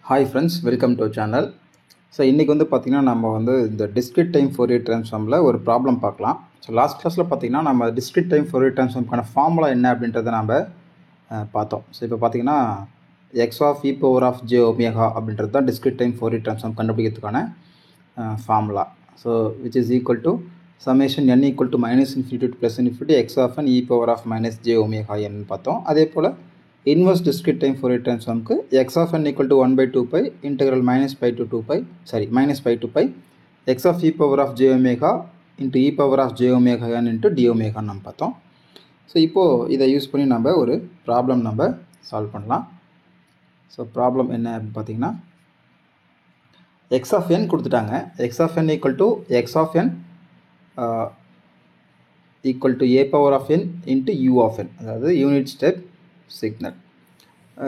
Hi friends, welcome to our channel. So இன்னைக்கு வந்து பாத்தீங்கன்னா நம்ம வந்து இந்த discrete time Fourier transformல ஒரு ப்ராப்ளம் பார்க்கலாம். So லாஸ்ட் கிளாஸ்ல பாத்தீங்கன்னா நம்ம discrete time Fourier transformக்கான ஃபார்முலா என்ன அப்படின்றத நாம பார்த்தோம். So இப்போ பாத்தீங்கன்னா x of e power of j omega அப்படின்றது தான் discrete time Fourier transform கண்டுபிடிக்கிறதுக்கான formula. So which is equal to summation n equal to minus infinity to plus infinity x of n e power of minus j omega n பார்த்தோம். அதே போல inverse discrete time Fourier transform ku x of n equal to 1 by 2 pi integral minus pi to 2 pi minus pi to pi x of e power of j omega into e power of j omega n into d omega நம்ம பார்த்தோம். So இப்போது இதை use பண்ணி நம்ம ஒரு problem நம்ம solve பண்ணலாம். So problem என்ன அப்படின்னு பார்த்தீங்கன்னா x of n கொடுத்துட்டாங்க. x of n equal to x of n equal to a power of n into u of n, அதாவது யூனிட் ஸ்டெப் சிக்னல்.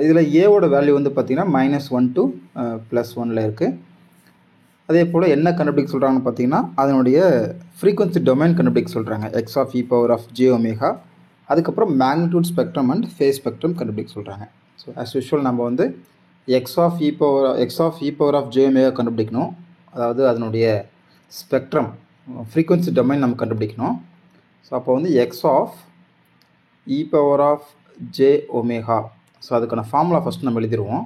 இதில் ஏவோட வேல்யூ வந்து பார்த்தீங்கன்னா -1 to +1ல் இருக்குது. அதே போல் என்ன கண்டுபிடிக்க சொல்கிறாங்கன்னு பார்த்தீங்கன்னா அதனுடைய ஃப்ரீக்வன்சி டொமைன் கண்டுபிடிக்க சொல்கிறாங்க. X of e power of j omega, அதுக்கப்புறம் magnitude spectrum and phase spectrum கண்டுபிடிக்க சொல்கிறாங்க. ஸோ ஆஸ் யூஷுவல் நம்ம வந்து X of e power of j omega கண்டுபிடிக்கணும். அதாவது அதனுடைய ஸ்பெக்ட்ரம் ஃப்ரீக்வன்சி டொமைன் நம்ம கண்டுபிடிக்கணும். ஸோ அப்போ வந்து X of e power of j omega. So அதுக்கான ஃபார்முலா ஃபஸ்ட்டு நம்ம எழுதிடுவோம்.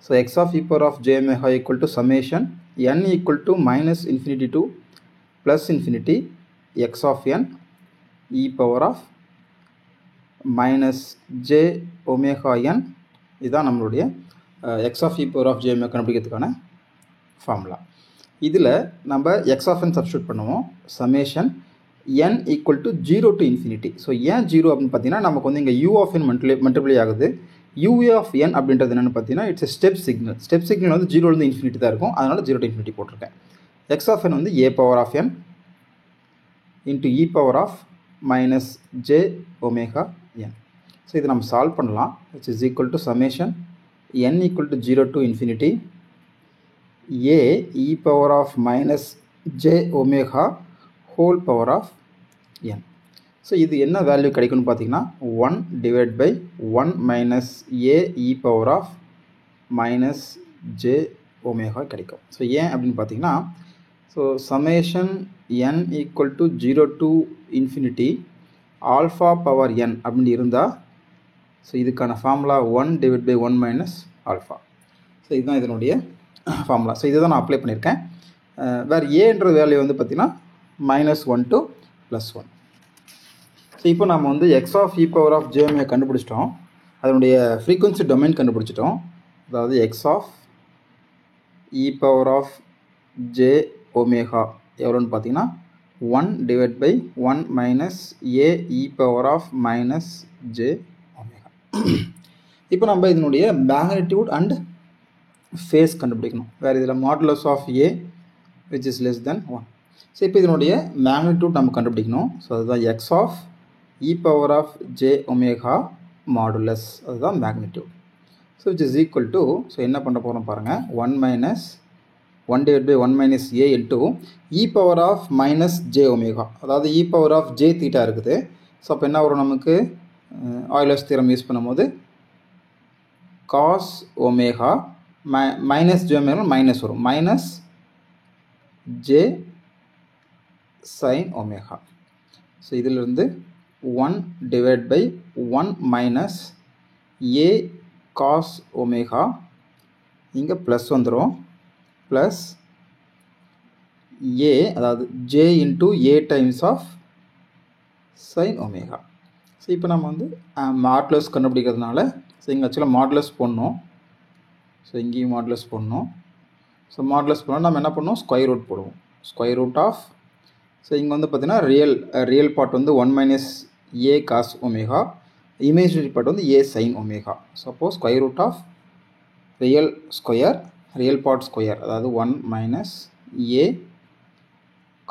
So X of e power of j omega equal to summation n equal to minus infinity to plus infinity X of n e power of minus j omega n. இதுதான் நம்மளுடைய X of e power of j omega கண்டுபிடிக்கிறதுக்கான formula. இதில் நம்ம X of n substitute பண்ணுவோம். Summation n equal to 0 to infinity. So ஏன் 0 அப்படின்னு பார்த்தீங்கன்னா நமக்கு வந்து இங்கே u of n மல்டிப்ளை ஆகுது. u of n அப்படின்றது என்னென்னு பார்த்தீங்கன்னா it's step signal. Step signal வந்து 0லேருந்து இன்ஃபினிட்டி தான் இருக்கும். அதனால் 0 to infinity போட்டிருக்கேன். x of n வந்து a power of n into e power of minus j omega n. So இதை நம்ம சால்வ் பண்ணலாம். which is equal to summation n equal to 0 to infinity a e power of minus j omega whole power of n. So இது என்ன value கிடைக்கும்னு பார்த்தீங்கன்னா 1 divide by 1 minus a e power of minus j omega கிடைக்கும். So ஏன் அப்படின்னு பார்த்தீங்கன்னா so summation n equal to 0 to infinity alpha power n அப்படின்னு இருந்தால் ஸோ இதுக்கான formula 1 divide by 1 minus alpha. So இதுதான் இதனுடைய ஃபார்முலா. ஸோ இதை தான் நான் அப்ளை பண்ணியிருக்கேன். வேறு ஏன்ற வேல்யூ வந்து பார்த்தீங்கன்னா -1 to +1. ஸோ இப்போ நம்ம வந்து X of e power of j omega கண்டுபிடிச்சிட்டோம். அதனுடைய ஃப்ரீக்வன்சி டொமைன் கண்டுபிடிச்சிட்டோம். அதாவது X of e power of j omega எவ்வளோன்னு பார்த்தீங்கன்னா 1 divide by 1 minus a e power of minus j omega. இப்போ நம்ம இதனுடைய மேக்னிடியூட் அண்ட் ஃபேஸ் கண்டுபிடிக்கணும். வேறு இதில் modulus of a which is less than 1. So இப்போ இதனுடைய மேக்னிடியூட் நம்ம கண்டுபிடிக்கணும். ஸோ அதுதான் x of e power of j omega modulus, அதுதான் magnitude. So which is equal to so என்ன பண்ண போகிறோம் பாருங்கள் 1 divide by 1 minus a into e power of minus j omega, அதாவது e power of j theta இருக்குது. So அப்போ என்ன வரும் நமக்கு ஆயிலர்ஸ் தியரம் யூஸ் பண்ணும்போது cos omega minus j omega minus வரும் minus j sin omega. So இதிலிருந்து 1 divide by 1 minus a cos omega, இங்கே ப்ளஸ் வந்துடும் ப்ளஸ் ஏ, அதாவது J into a times of sine omega. So இப்போ நம்ம வந்து modulus கண்டுபிடிக்கிறதுனால so இங்கே ஆக்சுவலாக மாடுலஸ் போடணும். ஸோ இங்கேயும் மாடுலஸ் போடணும். ஸோ மாடுலஸ் போனால் நம்ம என்ன பண்ணுவோம் ஸ்கொயர் ரூட் போடுவோம். ஸ்கொயர் ரூட் ஆஃப் ஸோ இங்கே வந்து பார்த்தீங்கன்னா ரியல் பார்ட் வந்து 1 minus a cos omega, imaginary part வந்து a sine omega. Suppose square root of real part square, அதாவது 1 minus a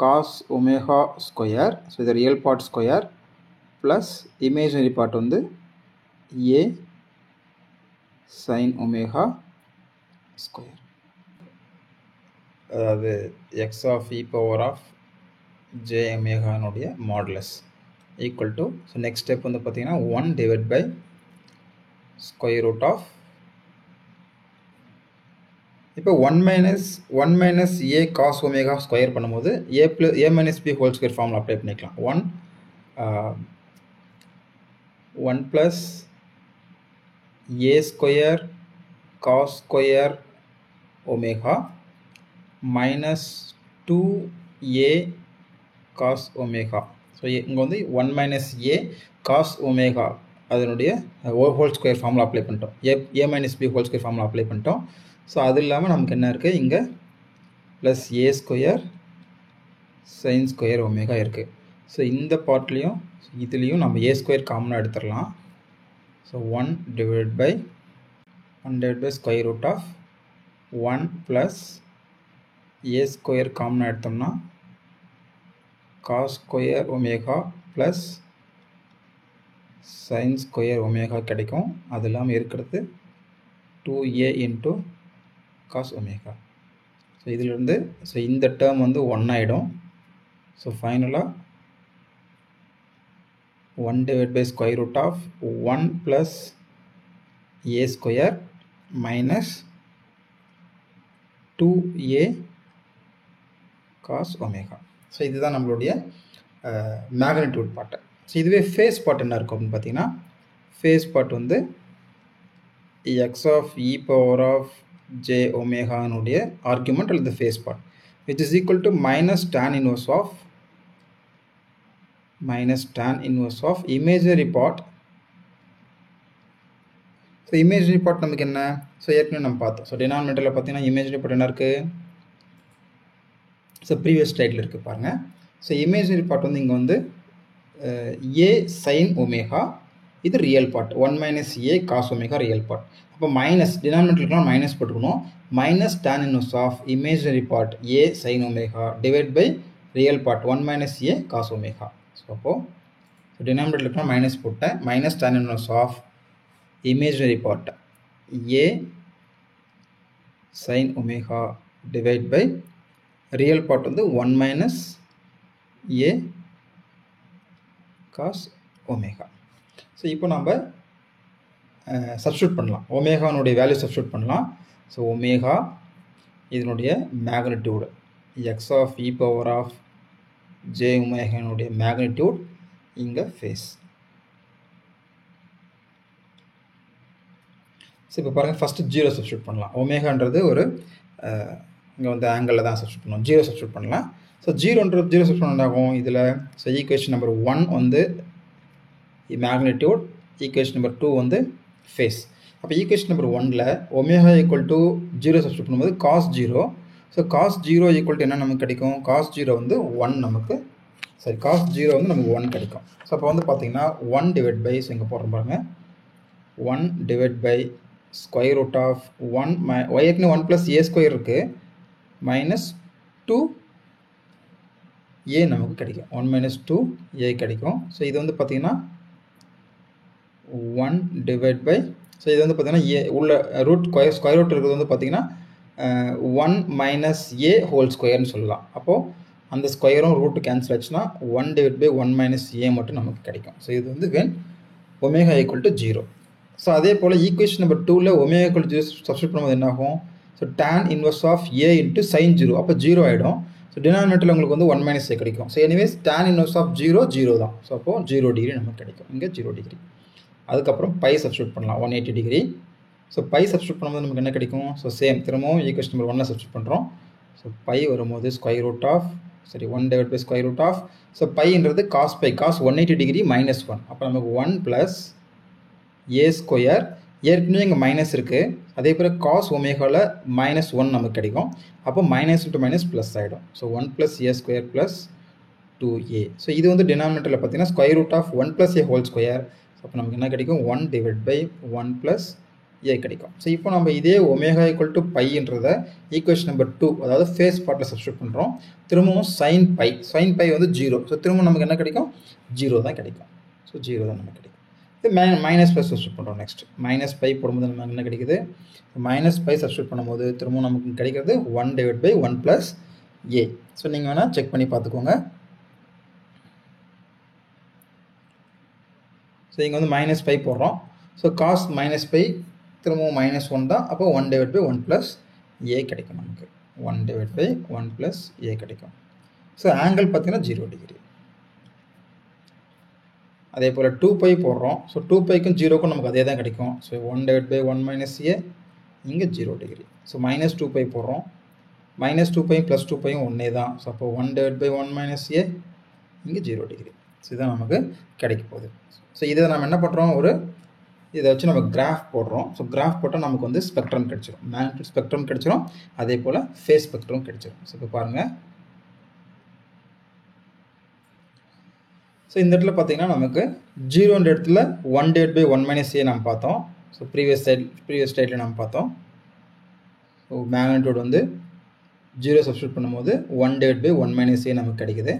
cos omega square. So இது real part square plus imaginary part வந்து a sine omega square. அதாவது X of e power of j ஒமேகானுடைய modulus equal to so next step வந்து பார்த்தீங்கன்னா 1 divide by square root of இப்போ 1 minus a cos omega square பண்ணும்போது a minus b whole square formula apply பண்ணிக்கலாம். 1 plus a square cos square omega minus 2a cos omega. So இங்கே வந்து 1 minus a cos omega அதனுடைய whole square formula apply பண்ணிட்டோம். a minus b whole square formula apply பண்ணிட்டோம். So அது இல்லாமல் நமக்கு என்ன இருக்குது, இங்கே plus a square sin square omega இருக்குது. ஸோ இந்த பார்ட்லேயும் இதுலேயும் நம்ம a ஸ்கொயர் காமனாக எடுத்துடலாம். So 1 divided by square root of 1 plus a square காமனாக எடுத்தோம்னா cos square omega plus sin square omega கிடைக்கும். அது இல்லாமல் இருக்கிறது 2a into cos omega. So இதிலிருந்து இந்த டேர்ம் வந்து 1 ஆகிடும். ஸோ ஃபைனலாக 1 divided by square root of 1 plus a square minus 2a cos omega. So இதுதான் நம்மளுடைய மேக்னிடியூட் பார்ட்டு. ஸோ இதுவே ஃபேஸ் பார்ட் என்ன இருக்கும் அப்படின்னு பார்த்தீங்கன்னா, ஃபேஸ் பார்ட் வந்து x of e power of j ஒமேகானுடைய ஆர்குமெண்ட் அல்லது phase part which is equal to minus tan inverse of imaginary part. So imaginary part நமக்கு என்ன, ஸோ ஏற்கனவே நம்ம பார்த்தோம். ஸோ டினாமினேட்டரில் பார்த்தீங்கன்னா இமேஜினரி பார்ட் என்ன இருக்குது, ஸோ ப்ரீவியஸ் ஸ்லைடில் இருக்குது பாருங்கள். ஸோ இமேஜினரி பார்ட் வந்து இங்கே வந்து a sin ஒமேகா, இது real part. 1 minus a cos ஒமேகா ரியல் பார்ட். அப்போ மைனஸ் டினாமினேட்டருக்குலாம் மைனஸ் போட்டுக்கணும். Minus tan inverse of imaginary part a sin omega divide by real part 1 minus a cos omega. So அப்போது டினாமினேட்டருக்குலாம் மைனஸ் போட்டேன். Minus tan inverse of imaginary part a sin omega divide by real part வந்து 1 minus a cos omega. So இப்போ நம்ம substitute பண்ணலாம். ஒமேகானுடைய value substitute பண்ணலாம். So omega இதனுடைய magnitude X of e power of j ஒமேகானுடைய magnitude இங்கே phase. So இப்போ பாருங்கள், ஃபஸ்ட்டு 0 சப்ஸ்டியூட் பண்ணலாம். ஒமேகான்றது ஒரு இங்கே வந்து ஆங்கிளில் தான் சப்ஸ்டியூட் பண்ணலாம். 0 சப்ஸ்டியூட் பண்ணலாம். ஸோ 0 சப்ஸ்டியூட் பண்ணாகும் இதில். ஸோ ஈக்குவேஷன் நம்பர் 1 வந்து மேக்னிடியூட், ஈக்குவேஷன் நம்பர் 2 வந்து ஃபேஸ். அப்போ ஈக்குவேஷன் நம்பர் 1ல் ஒமேகா ஈக்குவல் டு 0 சப்ஸ்டியூட் பண்ணும்போது cos 0. So cos 0 equal to என்ன நமக்கு கிடைக்கும், cos 0 வந்து 1 நமக்கு, சரி cos 0 வந்து நமக்கு 1 கிடைக்கும். ஸோ அப்போ வந்து பார்த்தீங்கன்னா 1 டிவைட் பை, ஸோ இங்கே போடுற பாருங்க, 1 divide by square root of 1 ஏற்கனவே 1 ப்ளஸ் a ஸ்கொயர் இருக்குது, மைனஸ் 2a நமக்கு கிடைக்கும். 1 minus 2a கிடைக்கும். ஸோ இது வந்து பார்த்தீங்கன்னா 1 டிவைட் பை, ஸோ இது வந்து பார்த்தீங்கன்னா a உள்ள ரூட் ஸ்கொயர் ரூட் இருக்கிறது வந்து பார்த்தீங்கன்னா 1 minus a ஹோல் ஸ்கொயர்னு சொல்லலாம். அப்போது அந்த ஸ்கொயரும் ரூட்டு கேன்சல் ஆச்சுன்னா 1 டிவைட் பை 1 minus a மட்டும் நமக்கு கிடைக்கும். ஸோ இது வந்து when omega equal to 0. So அதே போல் ஈக்குவேஷன் நம்பர் 2ல் ஒமேகா ஈக்குவல் டு 0 சப்ஸ்டியூட் பண்ணும்போது என்ன ஆகும், so tan inverse of a into sin 0, அப்போ 0 ஆகிடும். ஸோ டினாமினேட்டரில் உங்களுக்கு வந்து 1 minus a கிடைக்கும். So anyways tan inverse of 0 தான். ஸோ அப்போது 0 டிகிரி நமக்கு கிடைக்கும். இங்கே 0 டிகிரி. அதுக்கப்புறம் பை சப்ஸ்டியூட் பண்ணலாம் 180 டிகிரி. ஸோ பை சப்ஸ்டியூட் பண்ணும்போது நமக்கு என்ன கிடைக்கும், ஸோ சேம் திரும்பவும் ஈக்குவேஷன் நம்பர் 1ல் சப்ஸ்டியூட் பண்ணுறோம். ஸோ பை வரும்போது ஸ்கொயர் ரூட் ஆஃப், சரி 1 divide by square root of, so பைன்றது cos pi, cos 180 degree minus 1. அப்போ நமக்கு 1 ப்ளஸ் a ஸ்கொயர், ஏற்கனவே இங்கே மைனஸ் இருக்குது, அதே போல் காஸ் ஒமேகாவில் மைனஸ் 1 நமக்கு கிடைக்கும். அப்போ மைனஸ் இன்ட்டு மைனஸ் ப்ளஸ் ஆகிடும். So 1 plus a square plus 2a. So இது வந்து டினாமினேட்டரில் பார்த்தீங்கன்னா square root of 1 plus a whole square. அப்போ நமக்கு என்ன கிடைக்கும், 1 டிவைட் பை 1 ப்ளஸ் a கிடைக்கும். ஸோ இப்போ நம்ம இதே ஒமேகா ஈக்குவல் டு பைன்றதை ஈக்குவேஷன் நம்பர் 2, அதாவது ஃபேஸ் பார்ட்டில் சப்ஸ்டியூட் பண்ணுறோம். திரும்பவும் சைன் பை வந்து 0. ஸோ திரும்பவும் நமக்கு என்ன கிடைக்கும், 0 தான் கிடைக்கும். ஸோ 0 தான் நமக்கு கிடைக்கும். இது மைனஸ் பை சப்ஸ்டியூட் பண்ணுறோம். நெக்ஸ்ட் மைனஸ் பை போடும்போது நமக்கு என்ன கிடைக்குது, மைனஸ் பை சப்ஸ்டியூட் பண்ணும்போது திரும்பவும் நமக்கு கிடைக்கிறது 1 divide by 1 plus a. So நீங்கள் வேணால் செக் பண்ணி பார்த்துக்கோங்க. ஸோ இங்கே வந்து மைனஸ் பை போடுறோம். ஸோ காஸ் மைனஸ் பை திரும்பவும் -1 தான். அப்போ 1 டிவைட் பை 1 ப்ளஸ் ஏ கிடைக்கும் நமக்கு 1/1 + ஏ கிடைக்கும். ஸோ ஆங்கிள் பார்த்தீங்கன்னா 0 டிகிரி. அதே போல் 2π போடுறோம். ஸோ 2πக்கும் 0க்கும் நமக்கு அதே தான் கிடைக்கும். ஸோ 1/1 - ஏ இங்கே 0 டிகிரி. ஸோ -2π போடுறோம். -2π + 2πயும் ஒன்றே தான். ஸோ அப்போ 1/1 - ஏ இங்கே 0 டிகிரி. ஸோ இதுதான் நமக்கு கிடைக்க போகுது. ஸோ இதை நம்ம என்ன பண்ணுறோம், இதை வச்சு நம்ம கிராஃப் போடுறோம். ஸோ கிராஃப் போட்டால் நமக்கு வந்து ஸ்பெக்ட்ரம் கிடைச்சிடும். மேக்னிட்யூட் ஸ்பெக்ட்ரம் கிடைச்சிடும். அதே போல் ஃபேஸ் ஸ்பெக்ட்ரம் கிடைச்சிடும். ஸோ இப்போ பாருங்கள். ஸோ இந்த இடத்துல பார்த்தீங்கன்னா நமக்கு 0ன்ற இடத்துல 1/1 - ஏ நம்ம பார்த்தோம். ஸோ ப்ரீவியஸ் ஸ்லைடில் நம்ம பார்த்தோம். ஸோ மேக்னிட்யூட் வந்து 0 சப்ஸ்டியூட் பண்ணும்போது 1/1 - ஏ நமக்கு கிடைக்குது.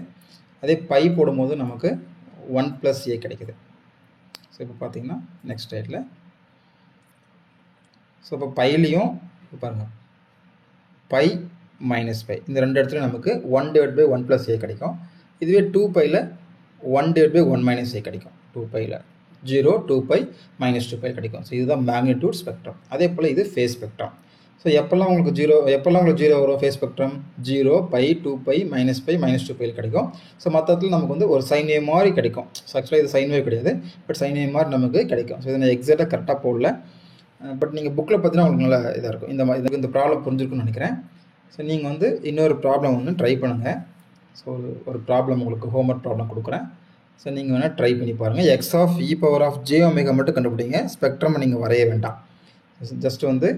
அதே பை போடும்போது நமக்கு 1 + ஏ கிடைக்குது. ஸோ இப்போ பார்த்தீங்கன்னா நெக்ஸ்ட் ஸ்லைடில் ஸோ இப்போ பைலையும் பாருங்கள், பை - பை இந்த ரெண்டு இடத்துல நமக்கு 1/1 + ஏ கிடைக்கும். இதுவே 2πயில் 1/1 - ஏ கிடைக்கும். 2πயில் 0, 2π -2π கிடைக்கும். ஸோ இதுதான் மேக்னிட்யூட் ஸ்பெக்ட்ரம். அதே போல் இது ஃபேஸ் ஸ்பெக்ட்ரம். ஸோ எப்போல்லாம் உங்களுக்கு 0 வரும் ஃபேஸ் ஸ்பெக்ட்ரம்? 0, π, 2π, -π, -2π கிடைக்கும். ஸோ மொத்தத்தில் நமக்கு வந்து ஒரு சைன் வேவ் மாதிரி கிடைக்கும். ஸோ ஆக்சுவலாக இது சைன் வேவ் கிடையாது, பட் சைன் வேவ் மாதிரி நமக்கு கிடைக்கும். ஸோ இதை நான் எக்ஸாக்டாக கரெக்டாக போடல, பட் நீங்கள் புக்கில் பார்த்தீங்கன்னா உங்களுக்கு நல்லா இதாக இருக்கும். இந்த ப்ராப்ளம் புரிஞ்சிருக்குன்னு நினைக்கிறேன். ஸோ நீங்கள் வந்து இன்னொரு ப்ராப்ளம் ஒன்று ட்ரை பண்ணுங்கள். ஸோ ஒரு ப்ராப்ளம் உங்களுக்கு ஹோம்ஒர்க் ப்ராப்ளம் கொடுக்குறேன். ஸோ நீங்கள் வேணால் ட்ரை பண்ணி பாருங்கள். X(e⁻j⍵) மட்டும் கண்டுபிடிங்க. ஸ்பெக்ட்ரம் நீங்கள் வரைய வேண்டாம். ஜஸ்ட் வந்து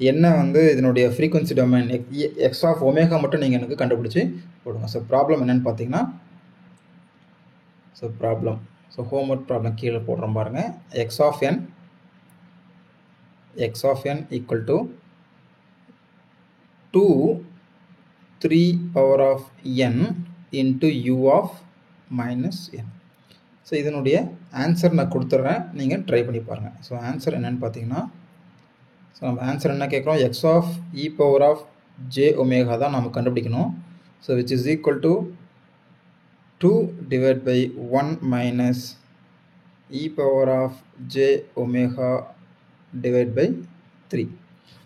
என்ன வந்து இதனுடைய ஃப்ரீக்வன்சி டொமைன் X(ω) மட்டும் நீங்கள் எனக்கு கண்டுபிடிச்சி போடுங்க. ஸோ ப்ராப்ளம் என்னென்னு பார்த்தீங்கன்னா, ஸோ ஹோம்ஒர்க் ப்ராப்ளம் கீழே போடுறோம் பாருங்கள். X(n) = 2 3n into u(-n). So இதனுடைய ஆன்சர் நான் கொடுத்துட்றேன், நீங்கள் ட்ரை பண்ணி பாருங்கள். ஸோ ஆன்சர் என்னென்னு பார்த்தீங்கன்னா, ஸோ நம்ம ஆன்சர் என்ன கேட்குறோம், X(e⁻j⍵) தான் நம்ம கண்டுபிடிக்கணும். So which is equal to 2/1 - e⁻j⍵/3.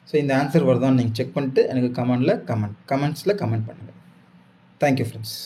So இந்த ஆன்சர் வருதான்னு நீங்கள் செக் பண்ணிட்டு எனக்கு கமெண்ட்ஸில் கமெண்ட் பண்ணுங்கள். Thank you friends.